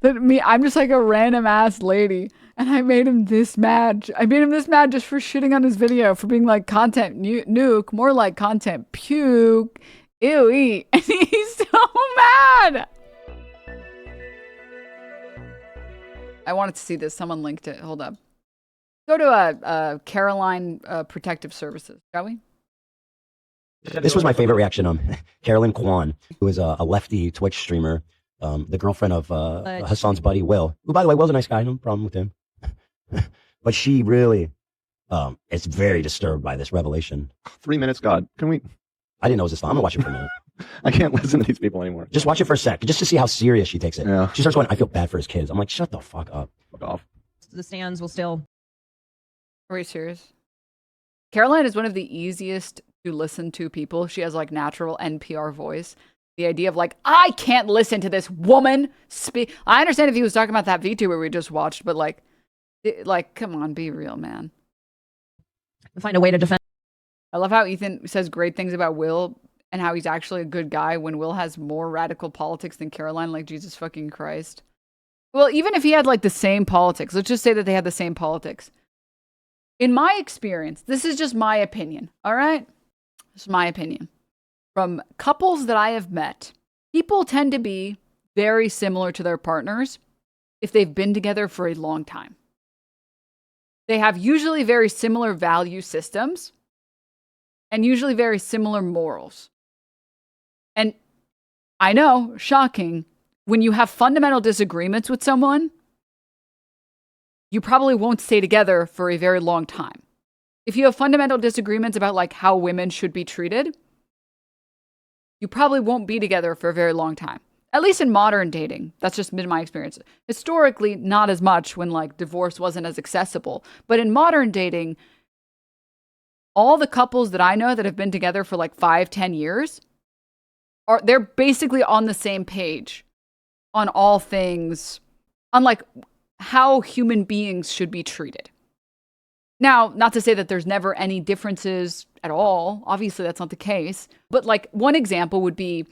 That me, I'm just like a random ass lady, and I made him this mad. I made him this mad just for shitting on his video, for being like content nuke, more like content puke, ew, and he's so mad. I wanted to see this. Someone linked it. Hold up. Go to a Caroline Protective Services, shall we? This was my favorite reaction. Caroline Kwan, who is a lefty Twitch streamer, the girlfriend of Hassan's buddy Will, who, by the way, Will's a nice guy, no problem with him. But she really is very disturbed by this revelation. 3 minutes, God. Can we? I didn't know it was this long. I'm gonna watch it for a minute. I can't listen to these people anymore. Just watch it for a sec, just to see how serious she takes it. Yeah. She starts going, I feel bad for his kids. I'm like, shut the fuck up. Fuck off. The stands will still. Are you serious? Caroline is one of the easiest to listen to people. She has like natural NPR voice. The idea of like, I can't listen to this woman speak. I understand if he was talking about that VTuber we just watched, but like, come on, be real, man. Find a way to defend. I love how Ethan says great things about Will and how he's actually a good guy when Will has more radical politics than Caroline, like Jesus fucking Christ. Well, even if he had like the same politics, let's just say that they had the same politics. In my experience, this is just my opinion, all right? It's my opinion. From couples that I have met, people tend to be very similar to their partners if they've been together for a long time. They have usually very similar value systems and usually very similar morals. And I know, shocking, when you have fundamental disagreements with someone, you probably won't stay together for a very long time. If you have fundamental disagreements about like how women should be treated, you probably won't be together for a very long time. At least in modern dating. That's just been my experience. Historically, not as much when like divorce wasn't as accessible. But in modern dating, all the couples that I know that have been together for like 5-10 years, they're basically on the same page on all things, on like how human beings should be treated. Now, not to say that there's never any differences at all. Obviously, that's not the case. But like one example would be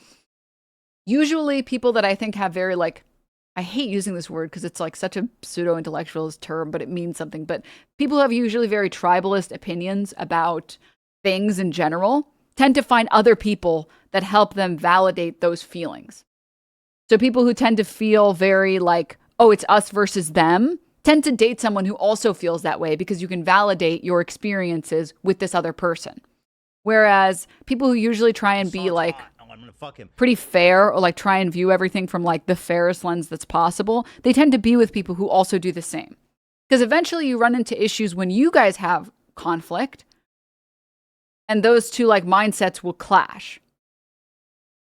usually people that I think have very like, I hate using this word because it's like such a pseudo-intellectualist term, but it means something. But people who have usually very tribalist opinions about things in general tend to find other people that help them validate those feelings. So people who tend to feel very like, oh, it's us versus them, tend to date someone who also feels that way because you can validate your experiences with this other person. Whereas people who usually try and be like pretty fair or like try and view everything from like the fairest lens that's possible, they tend to be with people who also do the same. Because eventually you run into issues when you guys have conflict and those two like mindsets will clash.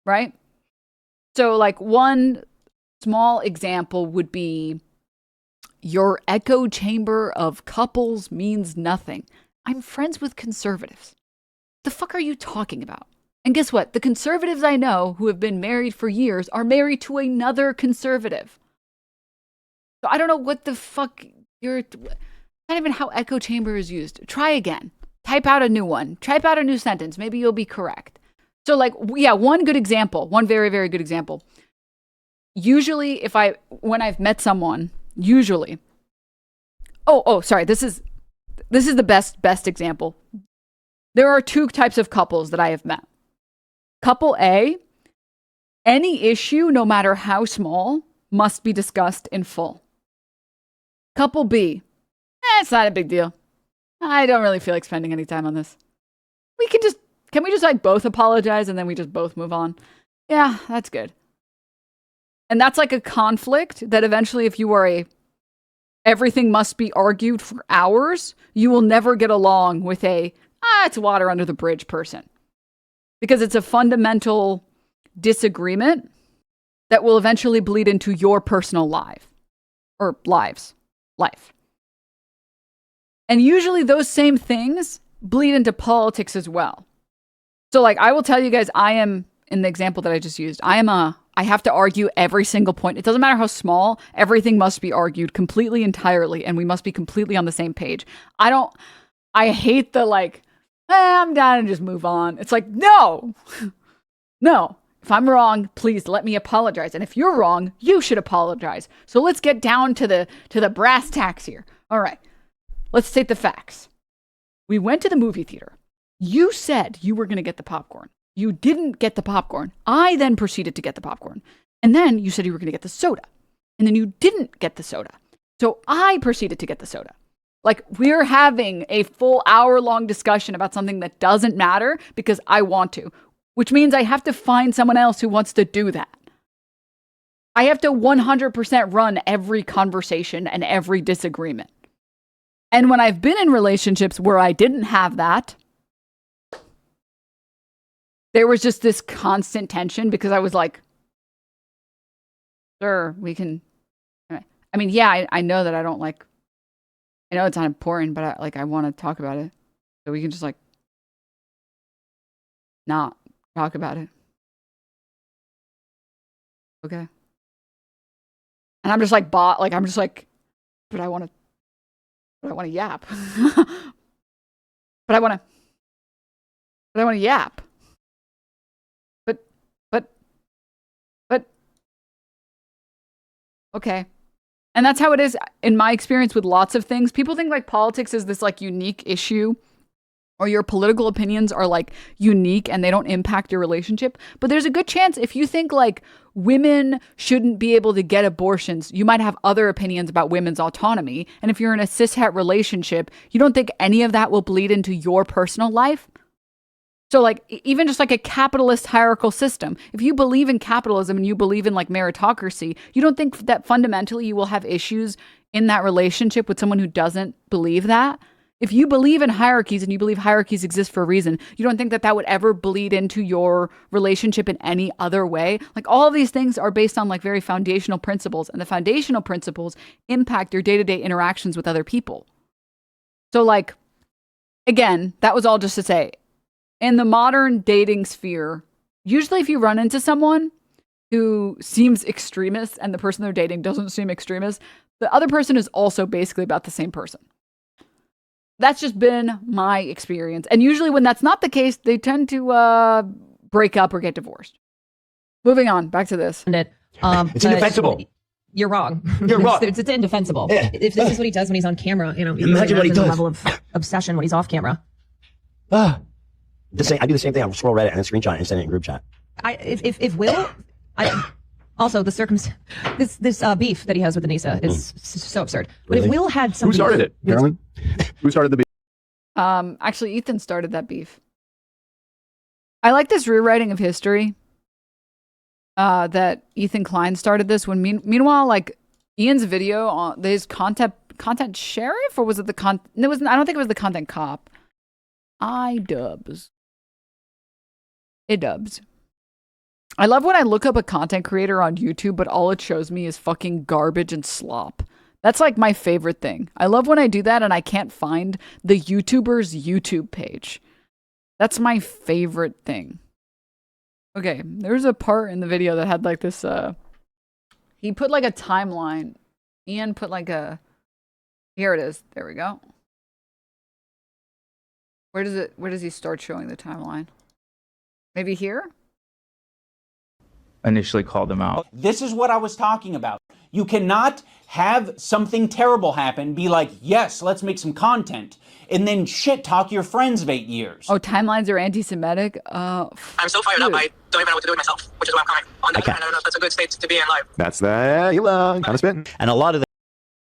Right? So like one small example would be your echo chamber of couples means nothing. I'm friends with conservatives. The fuck are you talking about? And guess what? The conservatives I know who have been married for years are married to another conservative. So I don't know what the fuck not even how echo chamber is used. Try again. Type out a new one. Type out a new sentence. Maybe you'll be correct. So like, yeah, one good example, one very, very good example. Usually when I've met someone, usually, sorry, this is the best example. There are two types of couples that I have met. Couple A, any issue, no matter how small, must be discussed in full. Couple B, it's not a big deal. I don't really feel like spending any time on this. Can we just like both apologize and then we just both move on? Yeah, that's good. And that's like a conflict that eventually if you are everything must be argued for hours, you will never get along with it's water under the bridge person. Because it's a fundamental disagreement that will eventually bleed into your personal life. And usually those same things bleed into politics as well. So like I will tell you guys, I am, in the example that I just used, I have to argue every single point. It doesn't matter how small, everything must be argued completely, entirely, and we must be completely on the same page. I hate the like, I'm done and just move on. It's like, no. If I'm wrong, please let me apologize. And if you're wrong, you should apologize. So let's get down to the brass tacks here. All right. Let's state the facts. We went to the movie theater. You said you were going to get the popcorn. You didn't get the popcorn. I then proceeded to get the popcorn. And then you said you were going to get the soda. And then you didn't get the soda. So I proceeded to get the soda. Like, we're having a full hour-long discussion about something that doesn't matter because I want to. Which means I have to find someone else who wants to do that. I have to 100% run every conversation and every disagreement. And when I've been in relationships where I didn't have that, there was just this constant tension because I was like, sure, we can. I mean, yeah, I know that I don't like, I know it's not important, but I want to talk about it. So we can just like not talk about it. Okay. And I'm just like, but I want to yap. but I want to yap. But okay. And that's how it is in my experience with lots of things. People think like politics is this like unique issue, or your political opinions are like unique and they don't impact your relationship. But there's a good chance if you think like women shouldn't be able to get abortions, you might have other opinions about women's autonomy. And if you're in a cishet relationship, you don't think any of that will bleed into your personal life. So like even just like a capitalist hierarchical system, if you believe in capitalism and you believe in like meritocracy, you don't think that fundamentally you will have issues in that relationship with someone who doesn't believe that? If you believe in hierarchies and you believe hierarchies exist for a reason, you don't think that that would ever bleed into your relationship in any other way? Like all of these things are based on like very foundational principles, and the foundational principles impact your day-to-day interactions with other people. So like, again, that was all just to say, in the modern dating sphere, usually if you run into someone who seems extremist and the person they're dating doesn't seem extremist, the other person is also basically about the same person. That's just been my experience. And usually when that's not the case, they tend to break up or get divorced. Moving on, back to this. It's indefensible. You're wrong. You're wrong. It's indefensible. Yeah. If this is what he does when he's on camera, you know, Imagine what he does. The level of obsession when he's off camera. I do the same thing. I'll scroll Reddit and then screenshot it and send it in group chat. If Will, also this beef that he has with Anissa is so absurd. But Really? if Will had some Who started it, Caroline? Who started the beef? Actually, Ethan started that beef. I like this rewriting of history. That Ethan Klein started this when meanwhile, like Ian's video on his content sheriff, or was it the it was, I don't think it was the content cop. iDubbbz. I love when I look up a content creator on YouTube, but all it shows me is fucking garbage and slop. That's like my favorite thing. I love when I do that and I can't find the YouTuber's YouTube page. That's my favorite thing. Okay, there's a part in the video that had like this, he put like a timeline. Ian put like a, here it is. There we go. Where does he start showing the timeline? Maybe here? Initially called them out. This is what I was talking about. You cannot have something terrible happen, be like, yes, let's make some content, and then shit talk your friends of 8 years. Oh, timelines are anti-Semitic? I'm so fired up, I don't even know what to do with myself, which is why I'm coming on the I don't know if that's a good state to be in life. That's the kind of spitting. And a lot of the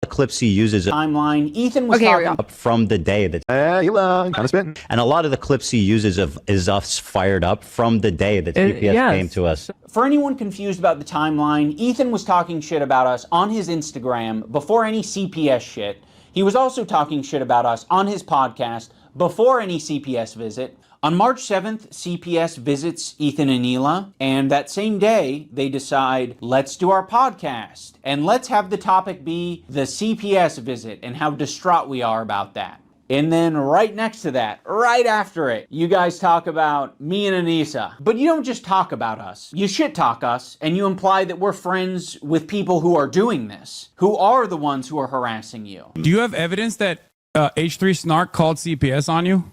clips he uses Timeline. Ethan was talking up from the day that kind of spitting. and a lot of the clips he uses is us fired up from the day that CPS came to us. For anyone confused about the timeline, Ethan was talking shit about us on his Instagram before any CPS shit. He was also talking shit about us on his podcast before any CPS visit. On March 7th, CPS visits Ethan and Neela, and that same day, they decide, let's do our podcast, and let's have the topic be the CPS visit and how distraught we are about that. And then right next to that, right after it, you guys talk about me and Anissa. But you don't just talk about us. You shit talk us, and you imply that we're friends with people who are doing this, who are the ones who are harassing you. Do you have evidence that H3 Snark called CPS on you?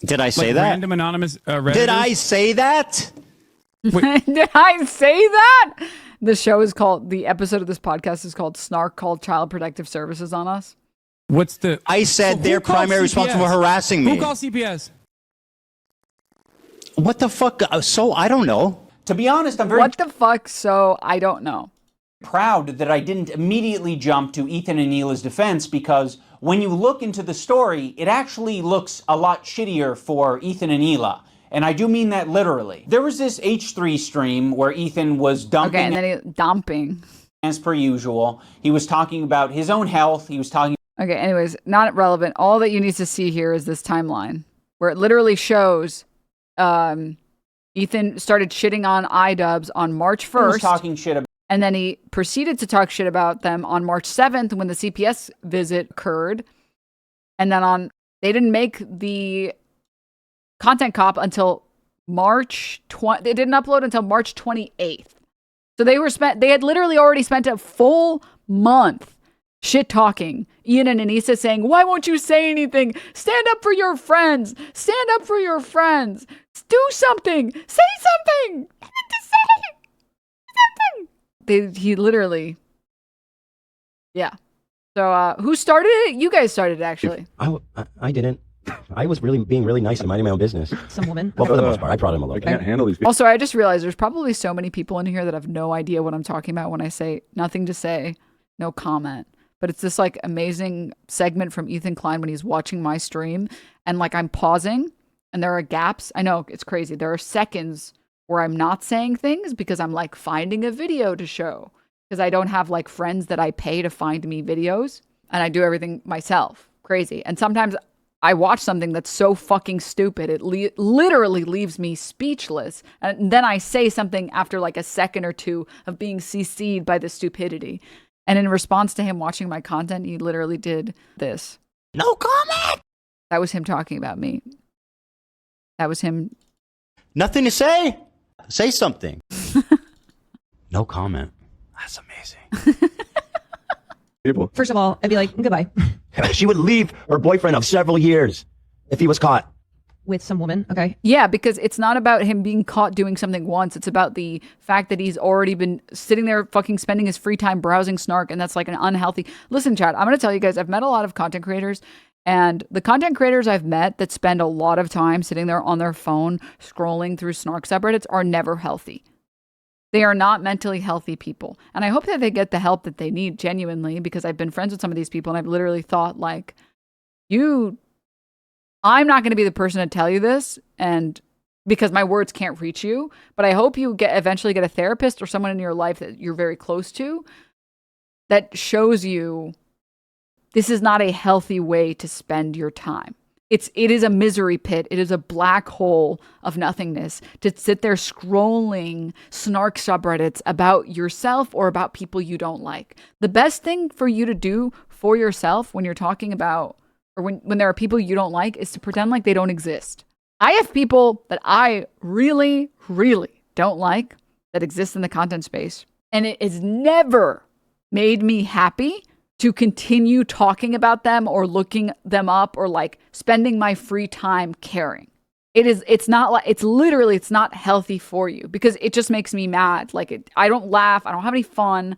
Did I say like that? Random anonymous Redditors? Did I say that? Did I say that? The episode of this podcast is called Snark Called Child Protective Services on Us. What's the? I said they're primarily responsible for harassing me. Who calls CPS? What the fuck? So I don't know. To be honest, I'm very What the fuck? So I don't know. proud that I didn't immediately jump to Ethan and Neela's defense, because when you look into the story, it actually looks a lot shittier for Ethan and Neela. And I do mean that literally. There was this H3 stream where Ethan was dumping, Okay, and then dumping. as per usual. He was talking about his own health. He was talking Okay, anyways, not relevant. All that you need to see here is this timeline where it literally shows Ethan started shitting on iDubbbz on March he was 1st. talking shit about And then he proceeded to talk shit about them on March 7th when the CPS visit occurred. And then they didn't make the content cop until they didn't upload until March 28th. So they had literally already spent a full month shit talking Ian and Anissa, saying, why won't you say anything? Stand up for your friends. Stand up for your friends. Do something. Say something. He literally, yeah. So who started it? You guys started it, actually. I didn't. I was being really nice and minding my own business. Some woman. Well, for the most part, I prodded him a I little can't bit. handle these people. Also, I just realized there's probably so many people in here that have no idea what I'm talking about when I say nothing to say, no comment. But it's this like amazing segment from Ethan Klein when he's watching my stream, and like I'm pausing and there are gaps. I know it's crazy. There are seconds where I'm not saying things because I'm like finding a video to show, because I don't have like friends that I pay to find me videos, and I do everything myself. Crazy. And sometimes I watch something that's so fucking stupid, it literally leaves me speechless. And then I say something after like a second or two of being CC'd by the stupidity. And in response to him watching my content, he literally did this. No comment. That was him talking about me. That was him. Nothing to say. Say something. No comment. That's amazing. People. First of all, I'd be like, goodbye. She would leave her boyfriend of several years if he was caught. With some woman, okay? Yeah, because it's not about him being caught doing something once. It's about the fact that he's already been sitting there fucking spending his free time browsing Snark, and that's like an unhealthy... Listen, chat, I'm going to tell you guys, I've met a lot of content creators, and the content creators I've met that spend a lot of time sitting there on their phone scrolling through Snark subreddits are never healthy. They are not mentally healthy people. And I hope that they get the help that they need genuinely, because I've been friends with some of these people and I've literally thought like, I'm not going to be the person to tell you this, and because my words can't reach you, but I hope you eventually get a therapist or someone in your life that you're very close to that shows you this is not a healthy way to spend your time. It is a misery pit. It is a black hole of nothingness to sit there scrolling Snark subreddits about yourself or about people you don't like. The best thing for you to do for yourself when you're talking about, or when there are people you don't like, is to pretend like they don't exist. I have people that I really, really don't like that exist in the content space, and it has never made me happy to continue talking about them or looking them up or like spending my free time caring. It's not healthy for you, because it just makes me mad. Like I don't laugh. I don't have any fun.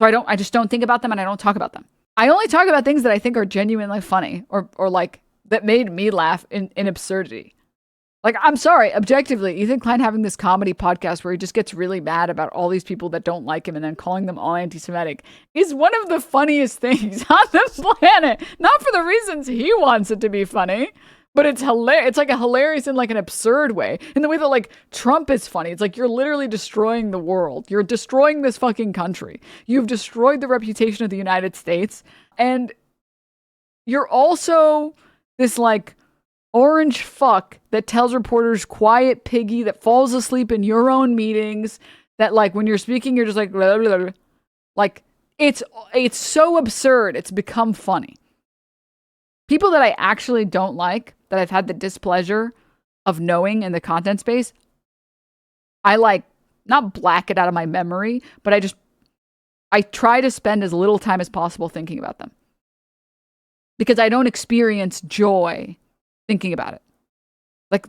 So I just don't think about them, and I don't talk about them. I only talk about things that I think are genuinely funny or like that made me laugh in absurdity. Like, I'm sorry, objectively, Ethan Klein having this comedy podcast where he just gets really mad about all these people that don't like him and then calling them all anti-Semitic is one of the funniest things on the planet. Not for the reasons he wants it to be funny, but it's hilarious. It's like a hilarious in like an absurd way. In the way that like Trump is funny. It's like you're literally destroying the world. You're destroying this fucking country. You've destroyed the reputation of the United States. And you're also this like orange fuck that tells reporters quiet piggy, that falls asleep in your own meetings, that like when you're speaking you're just like blah, blah, blah. Like it's so absurd it's become funny. People that I actually don't like, that I've had the displeasure of knowing in the content space, I like not black it out of my memory, but I try to spend as little time as possible thinking about them, because I don't experience joy thinking about it. Like,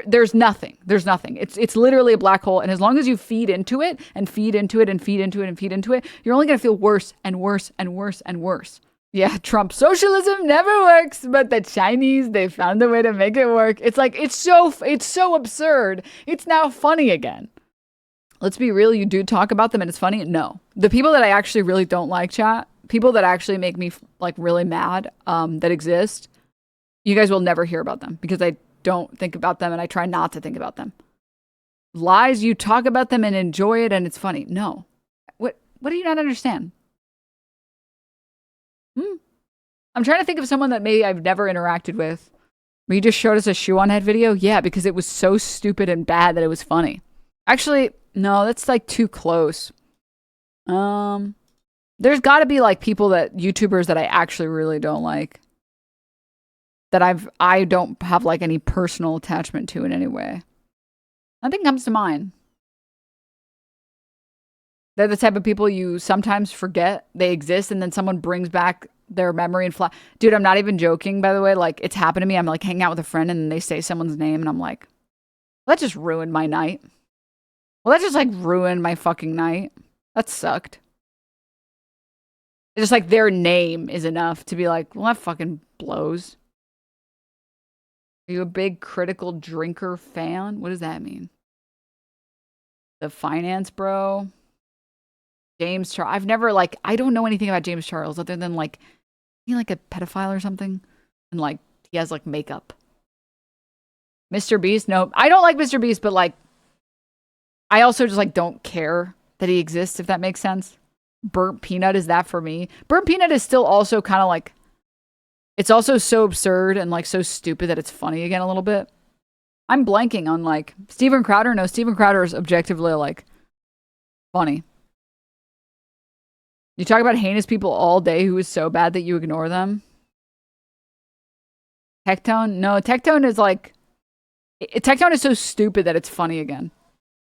There's nothing. There's nothing. It's literally a black hole. And as long as you feed into it and feed into it and feed into it and feed into it, you're only going to feel worse and worse and worse and worse. Yeah, Trump, socialism never works, but the Chinese, they found a way to make it work. It's like, it's so absurd. It's now funny again. Let's be real. You do talk about them and it's funny. No, the people that I actually really don't like, chat, people that actually make me like really mad, that exist, you guys will never hear about them because I don't think about them and I try not to think about them. Lies, you talk about them and enjoy it and it's funny. No. What do you not understand? I'm trying to think of someone that maybe I've never interacted with. But you just showed us a shoe on head video? Yeah, because it was so stupid and bad that it was funny. Actually, no, that's like too close. There's got to be like people that YouTubers that I actually really don't like. That I don't have like any personal attachment to in any way. Nothing comes to mind. They're the type of people you sometimes forget they exist and then someone brings back their memory and Dude, I'm not even joking, by the way. Like, it's happened to me. I'm like hanging out with a friend and they say someone's name and I'm like, well, that just ruined my night. Well, that just like ruined my fucking night. That sucked. It's just like their name is enough to be like, well, that fucking blows. Are you a big critical drinker fan? What does that mean? The finance bro? James Charles. I've never like, I don't know anything about James Charles other than like, he like a pedophile or something. And like, he has like makeup. Mr. Beast? No, I don't like Mr. Beast, but like, I also just like don't care that he exists, if that makes sense. Burnt Peanut is that for me. Burnt Peanut is still also kind of like, it's also so absurd and like so stupid that it's funny again a little bit. I'm blanking on like Steven Crowder. No, Steven Crowder is objectively like funny. You talk about heinous people all day who is so bad that you ignore them. Tectone? No, Tectone is like... Tectone is so stupid that it's funny again.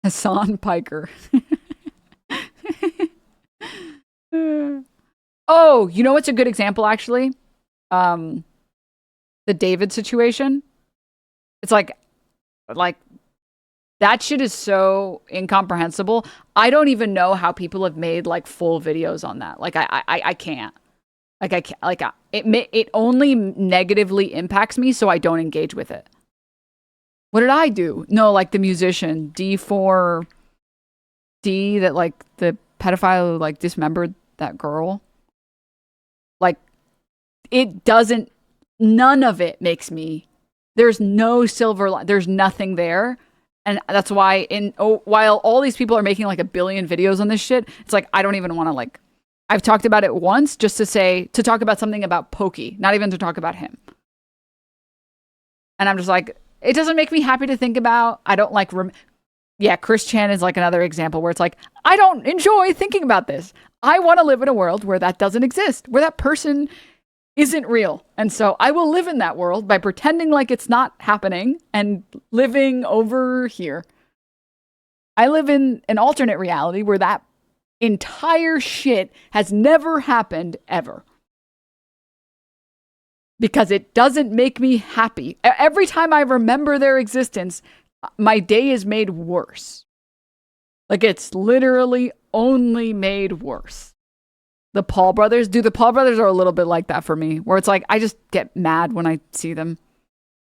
Hassan Piker. Oh, you know what's a good example, actually? The David situation. It's like... That shit is so incomprehensible. I don't even know how people have made like full videos on that. Like I can't. Like I can't. Like it only negatively impacts me, so I don't engage with it. What did I do? No, like the musician D4D that like the pedophile who like dismembered that girl. Like it doesn't. None of it makes me. There's no silver. There's nothing there. And that's why while all these people are making like 1 billion videos on this shit, it's like, I don't even want to like, I've talked about it once just to talk about something about Pokey, not even to talk about him. And I'm just like, it doesn't make me happy to think about. I don't like, yeah, Chris Chan is like another example where it's like, I don't enjoy thinking about this. I want to live in a world where that doesn't exist, where that person isn't real. And so I will live in that world by pretending like it's not happening and living over here. I live in an alternate reality where that entire shit has never happened ever. Because it doesn't make me happy. Every time I remember their existence, my day is made worse. Like it's literally only made worse. The Paul brothers, dude, the Paul brothers are a little bit like that for me, where it's like, I just get mad when I see them.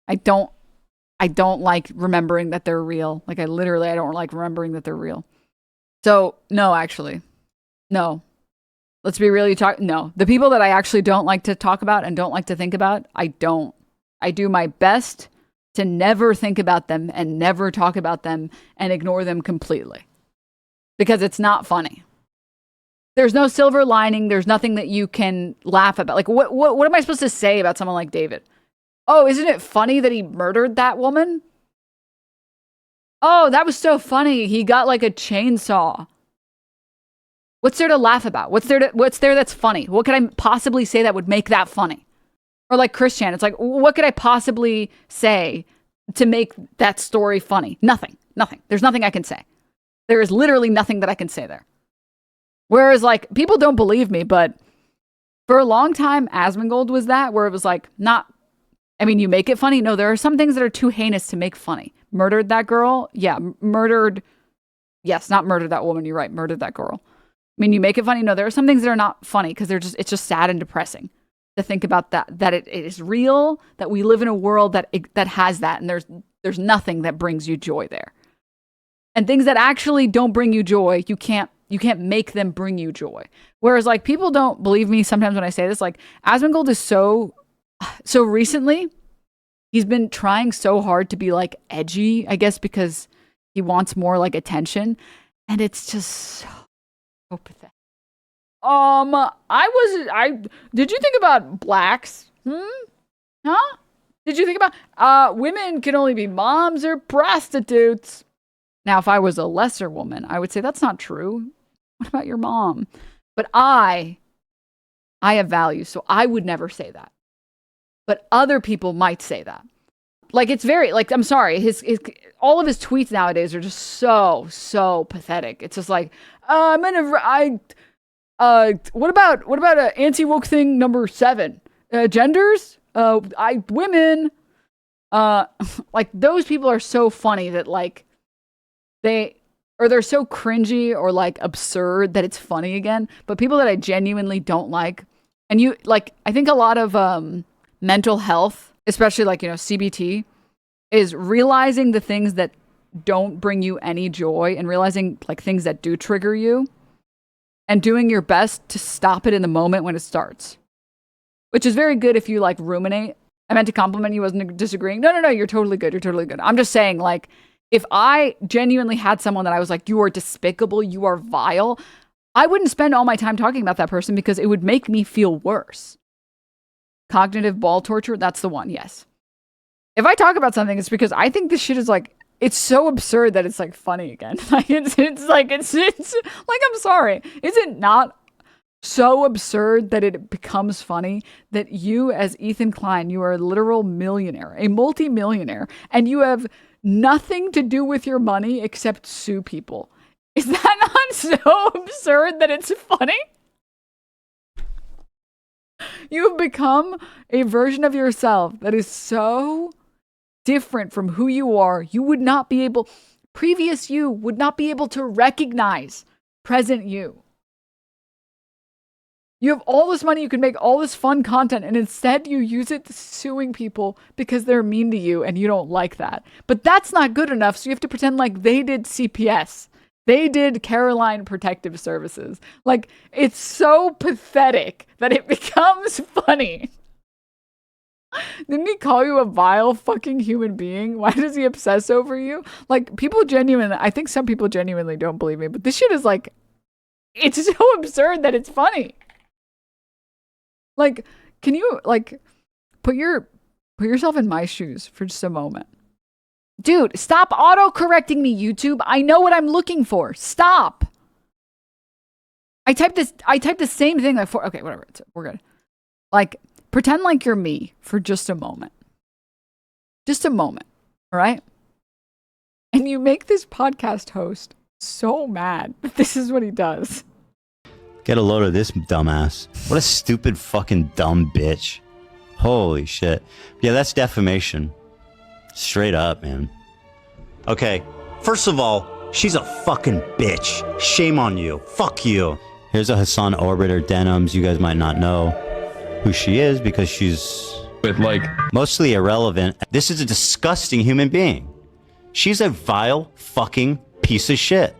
I don't like remembering that they're real. Like I don't like remembering that they're real. So no, actually, no, let's be really no, the people that I actually don't like to talk about and don't like to think about, I do my best to never think about them and never talk about them and ignore them completely because it's not funny. There's no silver lining. There's nothing that you can laugh about. Like, what am I supposed to say about someone like David? Oh, isn't it funny that he murdered that woman? Oh, that was so funny. He got like a chainsaw. What's there to laugh about? What's there that's funny? What could I possibly say that would make that funny? Or like Christian, it's like, what could I possibly say to make that story funny? Nothing. There's nothing I can say. There is literally nothing that I can say there. Whereas, like, people don't believe me, but for a long time, Asmongold was that, where it was like, you make it funny. No, there are some things that are too heinous to make funny. murdered that girl. Yeah, murdered. Yes, not murdered that woman. You're right. Murdered that girl. I mean, you make it funny. No, there are some things that are not funny because it's just sad and depressing to think about that it is real, that we live in a world that has that, and there's nothing that brings you joy there. And things that actually don't bring you joy, you can't make them bring you joy. Whereas like people don't believe me sometimes when I say this, like Asmongold is so recently, he's been trying so hard to be like edgy, I guess because he wants more like attention. And it's just so pathetic. Did you think about blacks? Huh? Did you think about women can only be moms or prostitutes? Now, if I was a lesser woman, I would say that's not true. What about your mom? But I have values, so I would never say that. But other people might say that. Like, it's very, like, I'm sorry, all of his tweets nowadays are just so pathetic. It's just like, what about anti-woke thing number 7? Genders? Women. Like, those people are so funny that, like, they're so cringy or like absurd that it's funny again. But people that I genuinely don't like, and I think a lot of mental health, especially like, CBT, is realizing the things that don't bring you any joy and realizing like things that do trigger you and doing your best to stop it in the moment when it starts, which is very good if you like ruminate. I meant to compliment you, wasn't disagreeing. No, you're totally good. You're totally good. I'm just saying, like, if I genuinely had someone that I was like, you are despicable, you are vile, I wouldn't spend all my time talking about that person because it would make me feel worse. Cognitive ball torture, that's the one, yes. If I talk about something, it's because I think this shit is like, it's so absurd that it's like funny again. Like it's like, I'm sorry. Is it not so absurd that it becomes funny that you as Ethan Klein, you are a literal millionaire, a multi-millionaire, and you have nothing to do with your money except sue people? Is that not so absurd that it's funny? You have become a version of yourself that is so different from who you are. Previous you would not be able to recognize present you. You have all this money, you can make all this fun content, and instead you use it suing people because they're mean to you and you don't like that. But that's not good enough, so you have to pretend like they did CPS. They did Caroline Protective Services. Like, it's so pathetic that it becomes funny. Didn't he call you a vile fucking human being? Why does he obsess over you? Like, I think some people genuinely don't believe me, but this shit is like, it's so absurd that it's funny. Like, can you, like, put yourself in my shoes for just a moment? Dude, stop auto-correcting me, YouTube. I know what I'm looking for. Stop. I typed the same thing like okay, whatever. We're good. Like, pretend like you're me for just a moment. Just a moment, all right? And you make this podcast host so mad that this is what he does. Get a load of this dumbass. What a stupid fucking dumb bitch. Holy shit. Yeah, that's defamation. Straight up, man. Okay, first of all, she's a fucking bitch. Shame on you. Fuck you. Here's a Hassan Orbiter Denims. You guys might not know who she is because she's mostly irrelevant. This is a disgusting human being. She's a vile fucking piece of shit.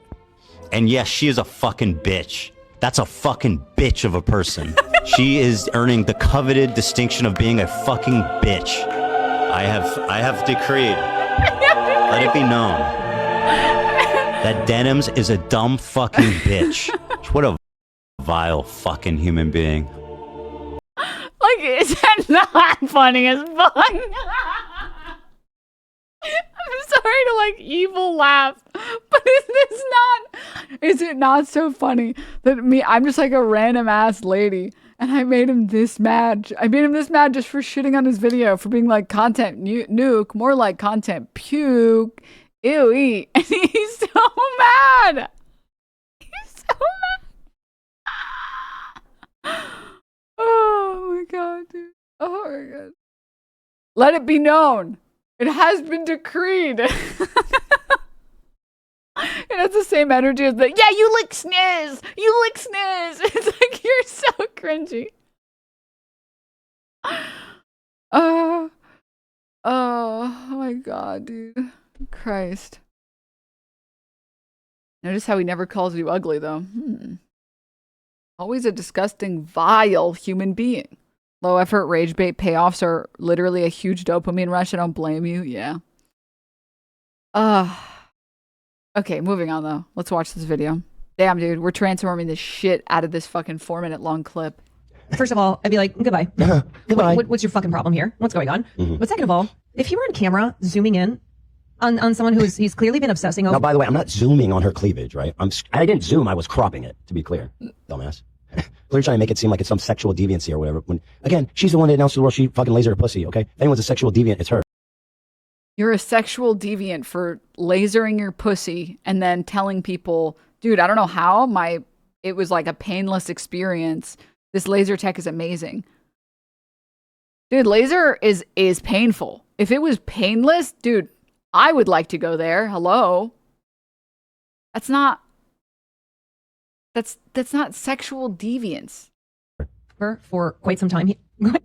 And yes, she is a fucking bitch. That's a fucking bitch of a person. She is earning the coveted distinction of being a fucking bitch. I have decreed. Let it be known that Denims is a dumb fucking bitch. What a vile fucking human being. Like, is that not funny as fuck? I'm sorry to like evil laugh, but is it not so funny that I'm just like a random ass lady and I made him this mad. I made him this mad just for shitting on his video, for being like content nuke, more like content puke, ew, and he's so mad. He's so mad. Oh my god, dude. Oh my god. Let it be known It has been decreed. It has the same energy as the, yeah, you lick sniz. You lick sniz. It's like, you're so cringy. Oh my God, dude. Christ. Notice how he never calls you ugly, though. Always a disgusting, vile human being. Low effort rage bait payoffs are literally a huge dopamine rush. I don't blame you. Yeah. Okay, moving on, though. Let's watch this video. Damn, dude. We're transforming the shit out of this fucking 4-minute long clip. First of all, I'd be like, goodbye. Goodbye. What's your fucking problem here? What's going on? But second of all, if you were on camera zooming in on someone he's clearly been obsessing over. Now, by the way, I'm not zooming on her cleavage, right? I didn't zoom. I was cropping it, to be clear. Dumbass. They're trying to make it seem like it's some sexual deviancy or whatever. When, again, she's the one that announced to the world she fucking lasered her pussy, okay? If anyone's a sexual deviant, it's her. You're a sexual deviant for lasering your pussy and then telling people, dude, I don't know how it was like a painless experience. This laser tech is amazing. Dude, laser is painful. If it was painless, dude, I would like to go there. Hello. That's not sexual deviance. For quite some time.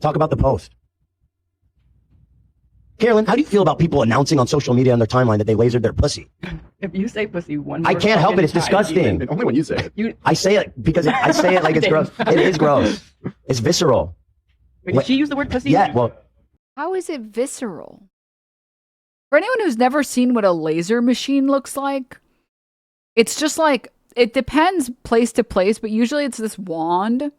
Talk about the post. Carolyn, how do you feel about people announcing on social media on their timeline that they lasered their pussy? If you say pussy one I can't help it. It's disgusting. And only when you say it. I say it because I say it like it's gross. It is gross. It's visceral. Wait, did she use the word pussy? Yeah, well. How is it visceral? For anyone who's never seen what a laser machine looks like, it's just like, it depends place to place, but usually it's this wand,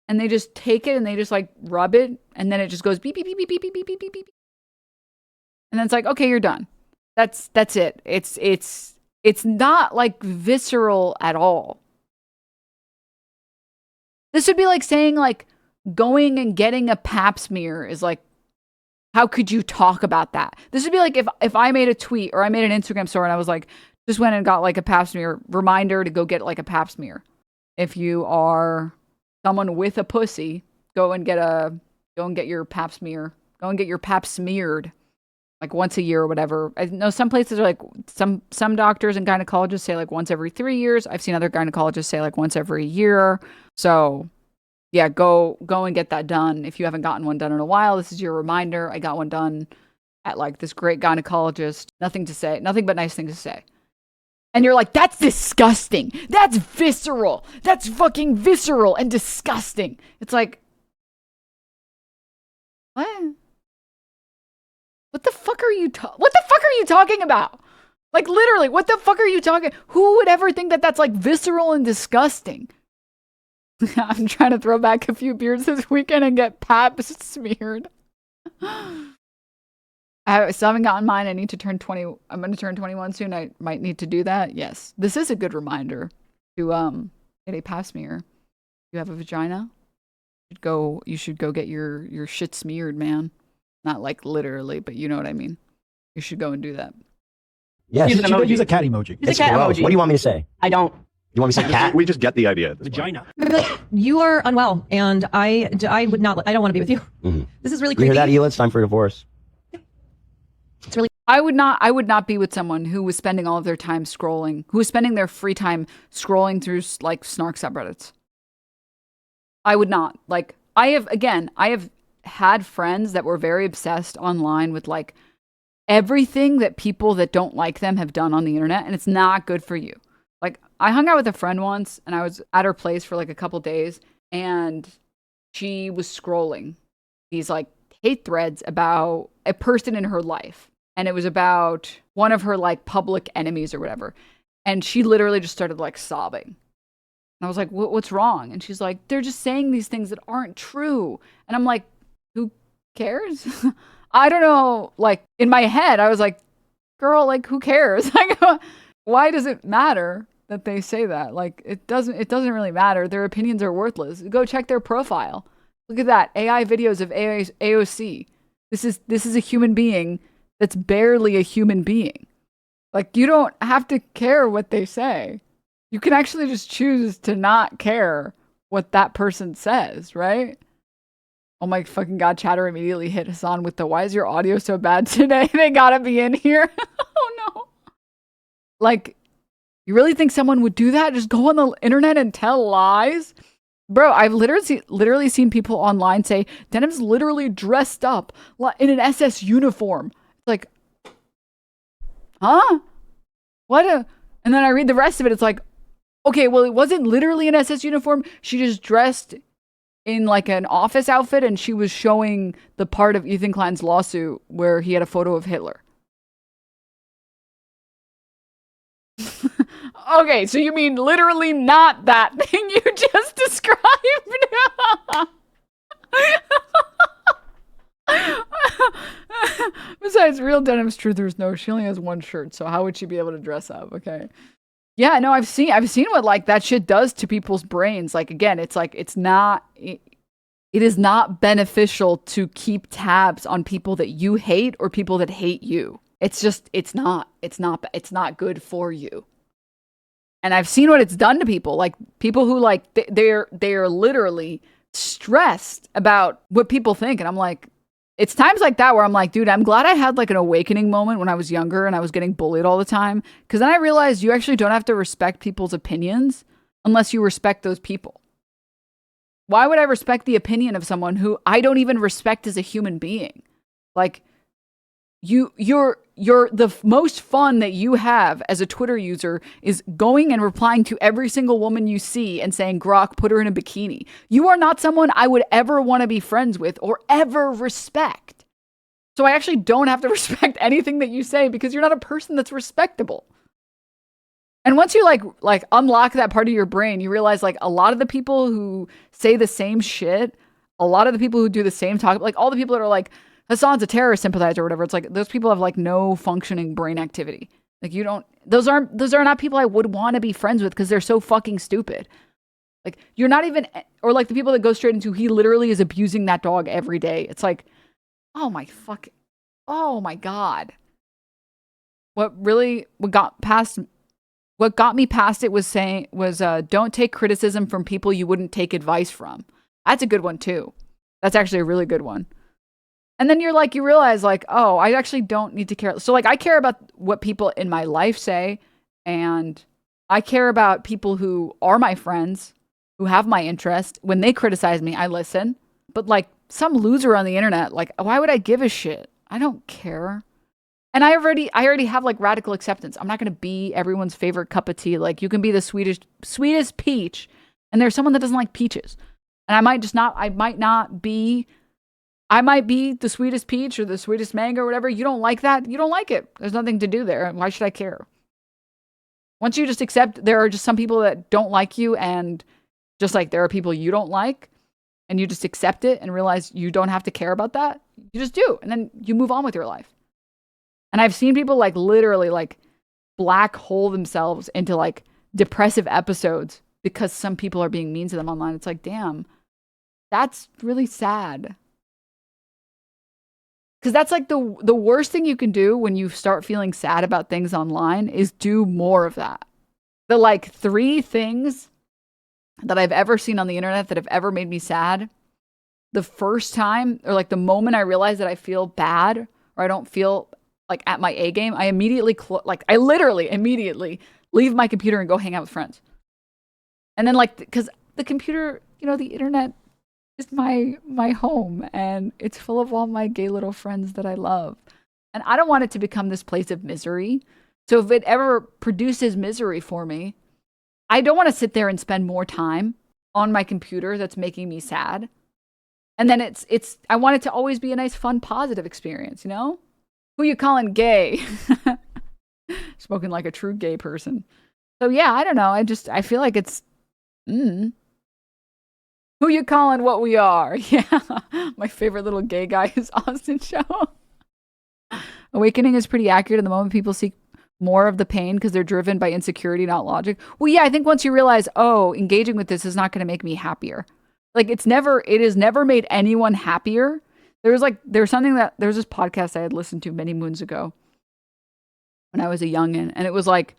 and they just take it and they just like rub it, and then it just goes beep, beep, beep, beep, beep, beep, beep, beep, beep, beep. And then it's like, okay, you're done. That's it. It's not like visceral at all. This would be like saying like going and getting a pap smear is like, how could you talk about that? This would be like if I made a tweet or I made an Instagram story and I was like, just went and got like a pap smear, reminder to go get like a pap smear. If you are someone with a pussy, go and get your pap smear. Go and get your pap smeared. Like once a year or whatever. I know some places are like, some doctors and gynecologists say like once every 3 years. I've seen other gynecologists say like once every year. So yeah, go and get that done. If you haven't gotten one done in a while, this is your reminder. I got one done at like this great gynecologist. Nothing to say, nothing but nice things to say. And you're like, that's disgusting. That's visceral. That's fucking visceral and disgusting. It's like, what? What the fuck are you talking about? Like literally, what the fuck are you talking? Who would ever think that that's like visceral and disgusting? I'm trying to throw back a few beers this weekend and get paps smeared. I still haven't gotten mine. I need to turn 20. I'm going to turn 21 soon. I might need to do that. Yes. This is a good reminder to get a pap smear. You have a vagina? You should go get your shit smeared, man. Not like literally, but you know what I mean. You should go and do that. Yes. Use a cat emoji. Use a cat emoji. What do you want me to say? I don't. You want me to say cat? We just get the idea. Vagina. You are unwell, and I would not. I don't want to be with you. Mm-hmm. This is really You creepy. hear that, Hila? It's time for a divorce. It's really. I would not be with someone who was spending all of their time scrolling, who was spending their free time scrolling through like snark subreddits. I would not. Like, I have had friends that were very obsessed online with like everything that people that don't like them have done on the internet, and it's not good for you. Like, I hung out with a friend once, and I was at her place for like a couple days, and she was scrolling these like hate threads about a person in her life, and it was about one of her like public enemies or whatever, and she literally just started like sobbing. And I was like, what's wrong? And she's like, they're just saying these things that aren't true. And I'm like, who cares? I don't know. Like, in my head, I was like, girl, like, who cares? Like, why does it matter that they say that? Like, it doesn't really matter. Their opinions are worthless. Go check their profile. Look at that. AI videos of AOC. This is a human being that's barely a human being. Like, you don't have to care what they say. You can actually just choose to not care what that person says, right? Oh my fucking god, Chatter immediately hit Hassan with the why is your audio so bad today? They gotta be in here. Oh no. Like, you really think someone would do that? Just go on the internet and tell lies? Bro, I've literally seen people online say, Denim's literally dressed up in an SS uniform. It's like, huh? What? And then I read the rest of it. It's like, okay, well, it wasn't literally an SS uniform. She just dressed in like an office outfit and she was showing the part of Ethan Klein's lawsuit where he had a photo of Hitler. Okay, so you mean literally not that thing you just described? Besides, real Denim's truthers know she only has one shirt, so how would she be able to dress up? Okay. Yeah, no, I've seen what like that shit does to people's brains. Like, again, it's like it is not beneficial to keep tabs on people that you hate or people that hate you. It's just it's not good for you. And I've seen what it's done to people, like people who like they're literally stressed about what people think. And I'm like, it's times like that where I'm like, dude, I'm glad I had like an awakening moment when I was younger and I was getting bullied all the time. Because then I realized you actually don't have to respect people's opinions unless you respect those people. Why would I respect the opinion of someone who I don't even respect as a human being? Like, you're the most fun that you have as a Twitter user is going and replying to every single woman you see and saying, Grok, put her in a bikini. You are not someone I would ever want to be friends with or ever respect. So I actually don't have to respect anything that you say because you're not a person that's respectable. And once you like unlock that part of your brain, you realize like a lot of the people who say the same shit, a lot of the people who do the same talk, like all the people that are like, Hassan's a terrorist sympathizer or whatever. It's like those people have like no functioning brain activity. Like those are not people I would want to be friends with because they're so fucking stupid. Like you're not even, or like the people that go straight into he literally is abusing that dog every day. It's like, oh my God. What got me past it was don't take criticism from people you wouldn't take advice from. That's a good one too. That's actually a really good one. And then you realize like, oh, I actually don't need to care. So like, I care about what people in my life say. And I care about people who are my friends, who have my interest. When they criticize me, I listen. But like some loser on the internet, like, why would I give a shit? I don't care. And I already have like radical acceptance. I'm not going to be everyone's favorite cup of tea. Like you can be the sweetest peach. And there's someone that doesn't like peaches. And I might be the sweetest peach or the sweetest mango or whatever. You don't like that. You don't like it. There's nothing to do there. Why should I care? Once you just accept there are just some people that don't like you and just like there are people you don't like and you just accept it and realize you don't have to care about that. You just do. And then you move on with your life. And I've seen people like literally like black hole themselves into like depressive episodes because some people are being mean to them online. It's like, damn, that's really sad. Because that's like the worst thing you can do when you start feeling sad about things online is do more of that. The like 3 things that I've ever seen on the internet that have ever made me sad. The first time or like the moment I realize that I feel bad or I don't feel like at my A game, I literally immediately leave my computer and go hang out with friends. And then like, because the computer, the internet, is my home and it's full of all my gay little friends that I love. And I don't want it to become this place of misery. So if it ever produces misery for me, I don't want to sit there and spend more time on my computer that's making me sad. And then I want it to always be a nice, fun, positive experience, Who you calling gay? Spoken like a true gay person. So yeah, I don't know. I feel like it's who you calling what we are? Yeah. My favorite little gay guy is Austin Show. Awakening is pretty accurate in the moment people seek more of the pain because they're driven by insecurity, not logic. Well, yeah, I think once you realize, oh, engaging with this is not going to make me happier. Like it has never made anyone happier. There's this podcast I had listened to many moons ago when I was a youngin'. And it was like,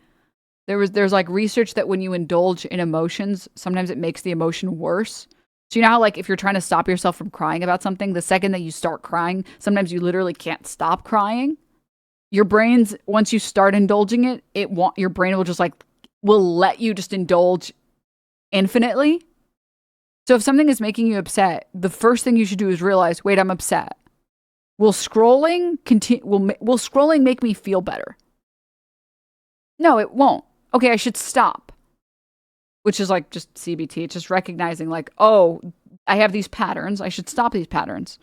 there's like research that when you indulge in emotions, sometimes it makes the emotion worse. So you know how like if you're trying to stop yourself from crying about something, the second that you start crying, sometimes you literally can't stop crying. Your brain's, once you start indulging it, your brain will just like, will let you just indulge infinitely. So if something is making you upset, the first thing you should do is realize, wait, I'm upset. Will scrolling make me feel better? No, it won't. Okay, I should stop. Which is like just CBT. It's just recognizing like, oh, I have these patterns. I should stop these patterns.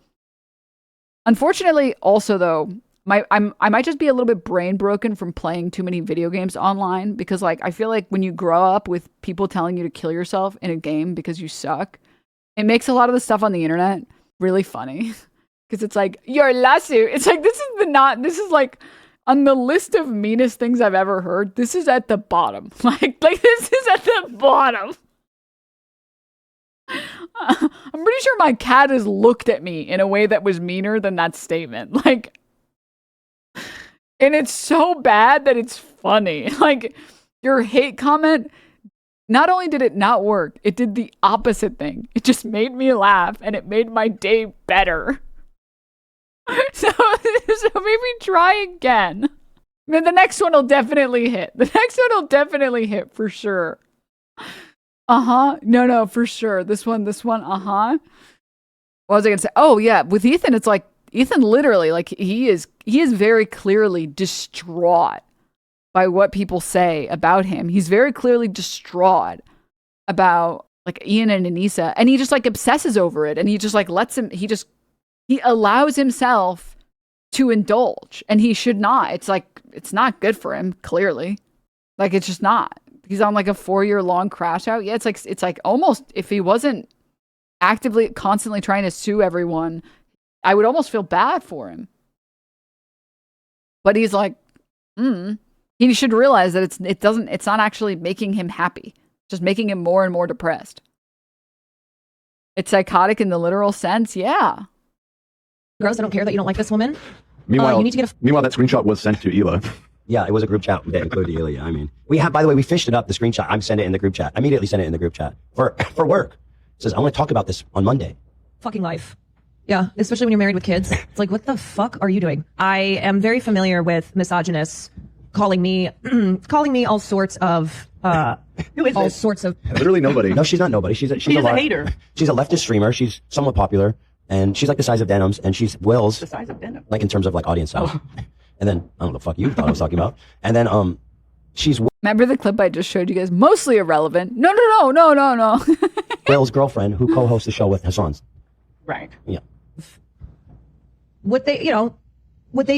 Unfortunately, also though, I might just be a little bit brain broken from playing too many video games online, because like I feel like when you grow up with people telling you to kill yourself in a game because you suck, it makes a lot of the stuff on the internet really funny. Because it's like, your lawsuit. It's like, this is like on the list of meanest things I've ever heard. This is at the bottom. Like this is at the bottom. I'm pretty sure my cat has looked at me in a way that was meaner than that statement. Like, and it's so bad that it's funny. Like, your hate comment, not only did it not work, it did the opposite thing. It just made me laugh, and it made my day better. So maybe try again. I mean, the next one will definitely hit. The next one will definitely hit for sure. No, for sure. This one, What was I gonna say? Oh, yeah. With Ethan, it's like, Ethan literally, like, he is very clearly distraught by what people say about him. He's very clearly distraught about, like, Ian and Anissa, and he just, like, obsesses over it, and he just, like, he allows himself to indulge, and he should not. It's, like, it's not good for him, clearly. Like, it's just not. He's on, like, a 4-year-long crash out. Yeah, it's like almost, if he wasn't actively, constantly trying to sue everyone, I would almost feel bad for him. But he's like, he should realize that it's not actually making him happy. It's just making him more and more depressed. It's psychotic in the literal sense, yeah. Gross, I don't care that you don't like this woman. Meanwhile, you need to get meanwhile, that screenshot was sent to Hila. Yeah, it was a group chat that included Ilya. I mean, by the way, we fished it up, the screenshot. I sent it in the group chat. I immediately sent it in the group chat for work. It says, I want to talk about this on Monday. Fucking life. Yeah, especially when you're married with kids. It's like, what the fuck are you doing? I am very familiar with misogynists calling me all sorts of Who is all this? sorts of Literally nobody. No, she's not nobody. She's a hater. She's a leftist streamer. She's somewhat popular, and she's like the size of Denims, and she's Will's, The size of denim. like in terms of like audience size. And then I don't know what the fuck you thought I was talking about. And then she's Remember the clip I just showed you guys? Mostly irrelevant. No. Will's girlfriend who co-hosts the show with Hassan's. Right. Yeah. what they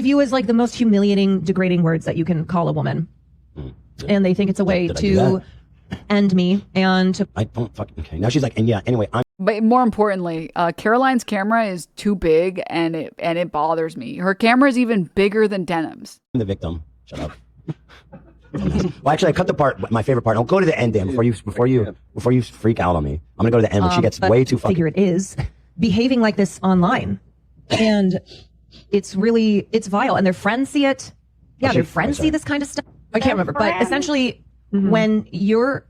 view as like the most humiliating, degrading words that you can call a woman. And they think it's a way Did I do to end me and to I don't fucking okay. Now she's like, and yeah, anyway, But more importantly, Caroline's camera is too big, and it bothers me. Her camera is even bigger than Denims. I'm the victim. Shut up. Well, actually, I cut the part, my favorite part. I'll go to the end, Dan, before you freak out on me. I'm gonna go to the end when she gets way too fucking. Figure it is behaving like this online, and it's vile, and their friends see it. Yeah, their friends see this kind of stuff. I can't remember, but essentially, when you are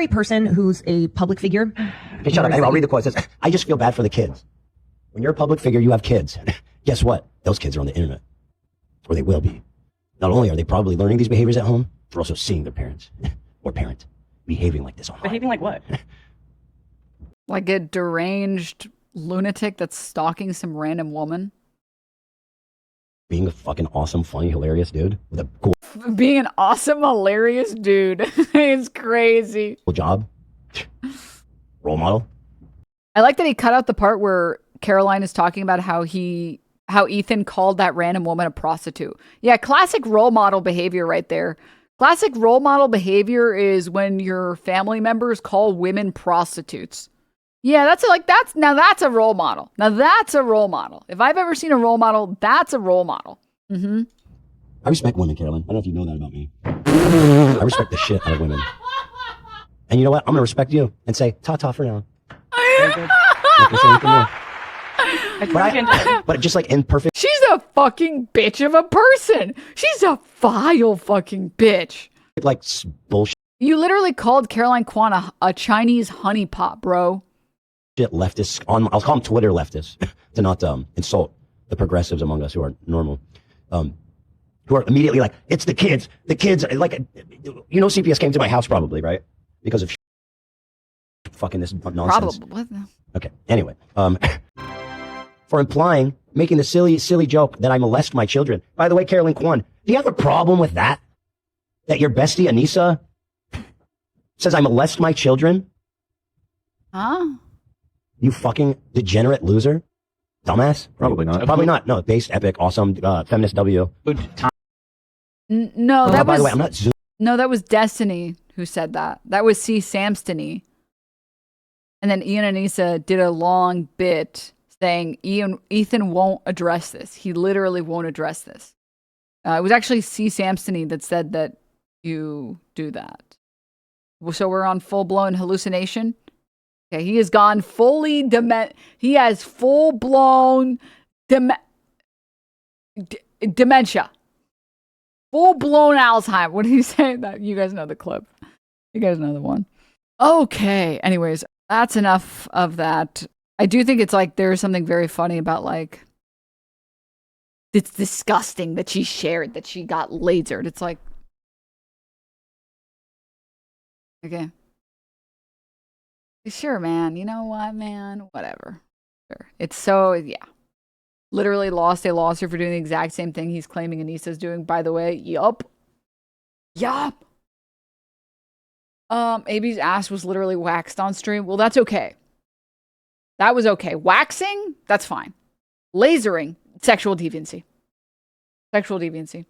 a person who's a public figure. Okay, shut up. I'll read the quote. It says, I just feel bad for the kids. When you're a public figure, you have kids. Guess what? Those kids are on the internet. Or they will be. Not only are they probably learning these behaviors at home, they're also seeing their parents or parent behaving like this online. Behaving like what? Like a deranged lunatic that's stalking some random woman. Being a fucking awesome, funny, hilarious dude with a cool Being an awesome, hilarious dude is crazy. job. Role model. I like that he cut out the part where Caroline is talking about how Ethan called that random woman a prostitute. Yeah, classic role model behavior right there. Classic role model behavior is when your family members call women prostitutes. Yeah, that's a role model. Now that's a role model. If I've ever seen a role model, that's a role model. Mm-hmm. I respect women, Caroline. I don't know if you know that about me. I respect the shit out of women. And you know what? I'm going to respect you and say, ta-ta for now. But just like imperfect. She's a fucking bitch of a person. She's a vile fucking bitch. Like bullshit. You literally called Caroline Kwan a Chinese honeypot, bro. shit leftists on, I'll call them Twitter leftists to not insult the progressives among us who are normal, who are immediately like, it's the kids, like, you know, CPS came to my house probably, right? Because of fucking this nonsense. Probably. What the? Okay. Anyway, for making the silly joke that I molest my children. By the way, Caroline Kwan, do you have a problem with that? That your bestie Anissa says I molest my children? Huh? You fucking degenerate loser, dumbass. Probably not. Probably not. No, based, epic, awesome, feminist W. No, that by was the way, I'm not. no, that was Destiny who said that. That was C. Samstony. And then Ian and Anissa did a long bit saying Ethan won't address this. He literally won't address this. It was actually C. Samstony that said that you do that. So we're on full-blown hallucination. Okay, he has gone fully he has full-blown dementia. Full-blown Alzheimer's. What did he say? That you guys know the clip. You guys know the one. Okay. Anyways, that's enough of that. I do think it's like there's something very funny about like it's disgusting that she shared that she got lasered. It's like okay. Sure, man. You know what, man? Whatever. Sure. It's so yeah. Literally lost a lawsuit for doing the exact same thing he's claiming Anissa's doing. By the way, yup. AB's ass was literally waxed on stream. Well, that's okay. That was okay. Waxing, that's fine. Lasering, sexual deviancy. Sexual deviancy.